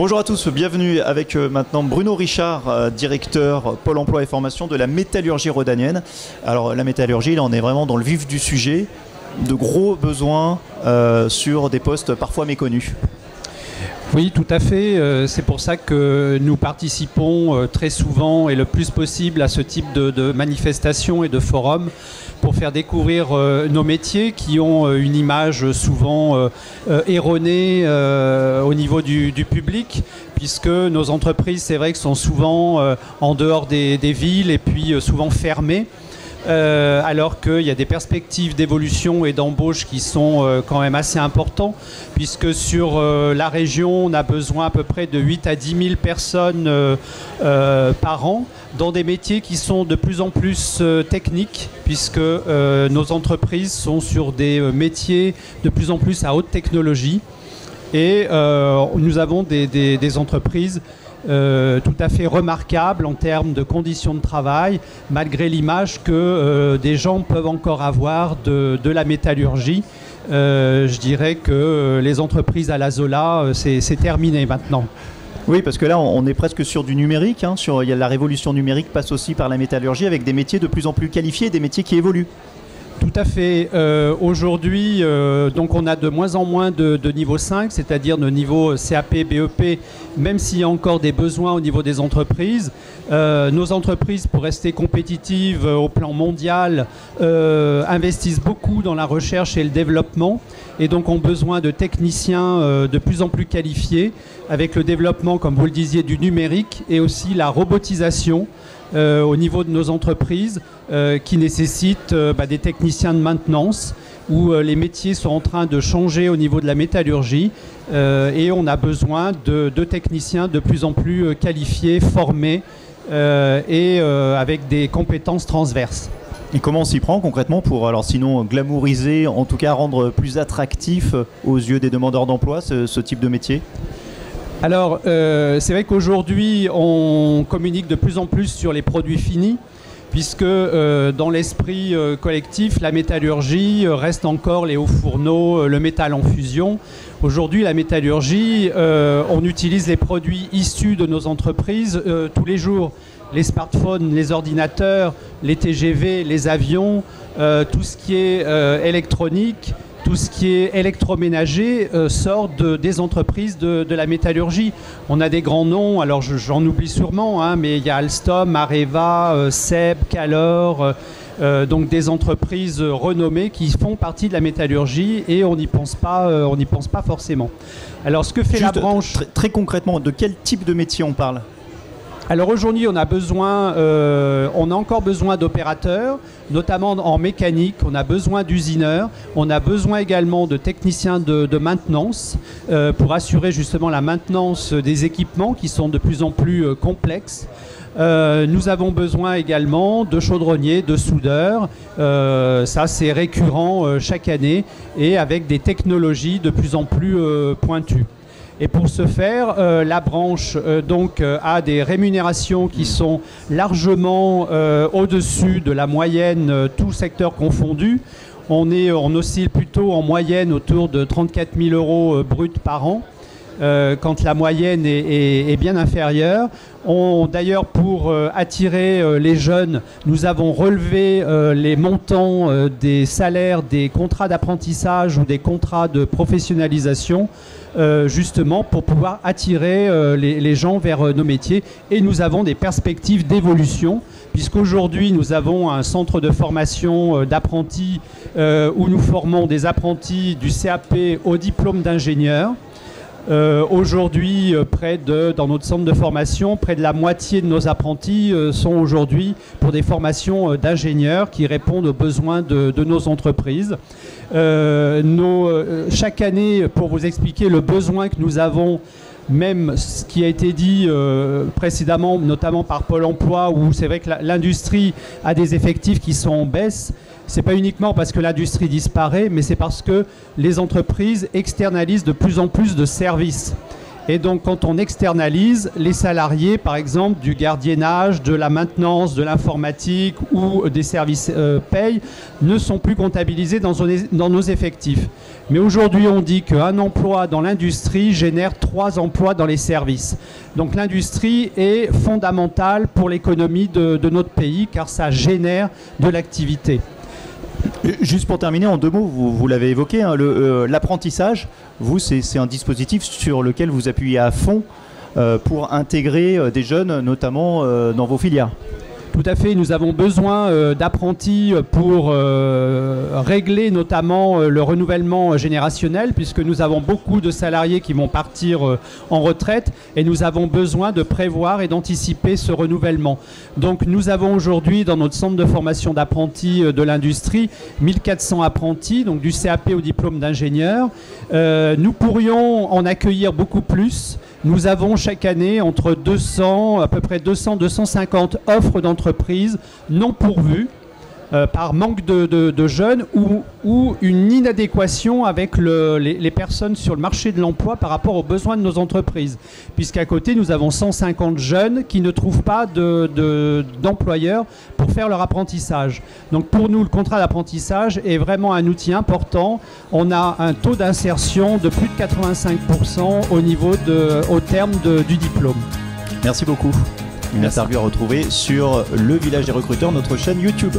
Bonjour à tous, bienvenue avec maintenant Bruno Richard, directeur Pôle emploi et formation de la métallurgie rhodanienne. Alors la métallurgie, là on est vraiment dans le vif du sujet, de gros besoins sur des postes parfois méconnus. Oui, tout à fait. C'est pour ça que nous participons très souvent et le plus possible à ce type de manifestations et de forums pour faire découvrir nos métiers qui ont une image souvent erronée au niveau du public, puisque nos entreprises, c'est vrai que sont souvent en dehors des villes et puis souvent fermées. Alors qu'il y a des perspectives d'évolution et d'embauche qui sont quand même assez importantes, puisque sur la région, on a besoin à peu près de 8 à 10 000 personnes par an, dans des métiers qui sont de plus en plus techniques, puisque nos entreprises sont sur des métiers de plus en plus à haute technologie. Et nous avons des entreprises tout à fait remarquable en termes de conditions de travail, malgré l'image que des gens peuvent encore avoir de la métallurgie. Je dirais que les entreprises à la Zola, c'est terminé maintenant. Oui, parce que là, on est presque sur du numérique. La révolution numérique passe aussi par la métallurgie avec des métiers de plus en plus qualifiés, des métiers qui évoluent. Tout à fait. Aujourd'hui, donc on a de moins en moins de niveau 5, c'est-à-dire de niveau CAP, BEP, même s'il y a encore des besoins au niveau des entreprises. Nos entreprises, pour rester compétitives au plan mondial, investissent beaucoup dans la recherche et le développement, et donc ont besoin de techniciens de plus en plus qualifiés, avec le développement, comme vous le disiez, du numérique et aussi la robotisation au niveau de nos entreprises qui nécessitent des techniciens de maintenance, où les métiers sont en train de changer au niveau de la métallurgie et on a besoin de techniciens de plus en plus qualifiés, formés et avec des compétences transverses. Et comment on s'y prend concrètement pour, alors sinon glamouriser, en tout cas rendre plus attractif aux yeux des demandeurs d'emploi ce type de métier ? Alors, c'est vrai qu'aujourd'hui, on communique de plus en plus sur les produits finis, puisque dans l'esprit collectif, la métallurgie reste encore les hauts fourneaux, le métal en fusion. Aujourd'hui, la métallurgie, on utilise les produits issus de nos entreprises tous les jours. Les smartphones, les ordinateurs, les TGV, les avions, tout ce qui est électronique, tout ce qui est électroménager sort des entreprises de la métallurgie. On a des grands noms, alors j'en oublie sûrement, mais il y a Alstom, Areva, Seb, Calor, donc des entreprises renommées qui font partie de la métallurgie et on n'y pense pas forcément. Alors ce que fait la branche... Très concrètement, de quel type de métier on parle ? Alors aujourd'hui, on a encore besoin d'opérateurs, notamment en mécanique, on a besoin d'usineurs, on a besoin également de techniciens de maintenance pour assurer justement la maintenance des équipements qui sont de plus en plus complexes. Nous avons besoin également de chaudronniers, de soudeurs, ça c'est récurrent chaque année et avec des technologies de plus en plus pointues. Et pour ce faire, la branche a des rémunérations qui sont largement au-dessus de la moyenne, tout secteur confondu. On oscille plutôt en moyenne autour de 34 000 € bruts par an, quand la moyenne est bien inférieure. D'ailleurs, pour attirer les jeunes, nous avons relevé les montants des salaires des contrats d'apprentissage ou des contrats de professionnalisation, justement pour pouvoir attirer les gens vers nos métiers. Et nous avons des perspectives d'évolution, puisqu'aujourd'hui nous avons un centre de formation d'apprentis où nous formons des apprentis du CAP au diplôme d'ingénieur. Aujourd'hui, dans notre centre de formation, près de la moitié de nos apprentis sont aujourd'hui pour des formations d'ingénieurs qui répondent aux besoins de nos entreprises. Chaque année, pour vous expliquer le besoin que nous avons, même ce qui a été dit précédemment, notamment par Pôle emploi, où c'est vrai que l'industrie a des effectifs qui sont en baisse. C'est pas uniquement parce que l'industrie disparaît, mais c'est parce que les entreprises externalisent de plus en plus de services. Et donc, quand on externalise, les salariés, par exemple, du gardiennage, de la maintenance, de l'informatique ou des services paye, ne sont plus comptabilisés dans nos effectifs. Mais aujourd'hui, on dit qu'un emploi dans l'industrie génère 3 emplois dans les services. Donc l'industrie est fondamentale pour l'économie de notre pays, car ça génère de l'activité. Juste pour terminer, en 2 mots, vous l'avez évoqué, hein, l'apprentissage, vous, c'est un dispositif sur lequel vous appuyez à fond pour intégrer des jeunes, notamment dans vos filières. Tout à fait, nous avons besoin d'apprentis pour régler notamment le renouvellement générationnel, puisque nous avons beaucoup de salariés qui vont partir en retraite et nous avons besoin de prévoir et d'anticiper ce renouvellement. Donc nous avons aujourd'hui dans notre centre de formation d'apprentis de l'industrie 1400 apprentis, donc du CAP au diplôme d'ingénieur. Nous pourrions en accueillir beaucoup plus. Nous avons chaque année entre 200, à peu près 200-250 offres d'entreprises non pourvues par manque de jeunes ou une inadéquation avec les personnes sur le marché de l'emploi par rapport aux besoins de nos entreprises. Puisqu'à côté, nous avons 150 jeunes qui ne trouvent pas d'employeurs pour faire leur apprentissage. Donc pour nous, le contrat d'apprentissage est vraiment un outil important. On a un taux d'insertion de plus de 85% au terme du diplôme. Merci beaucoup. Une interview à retrouver sur Le Village des Recruteurs, notre chaîne YouTube.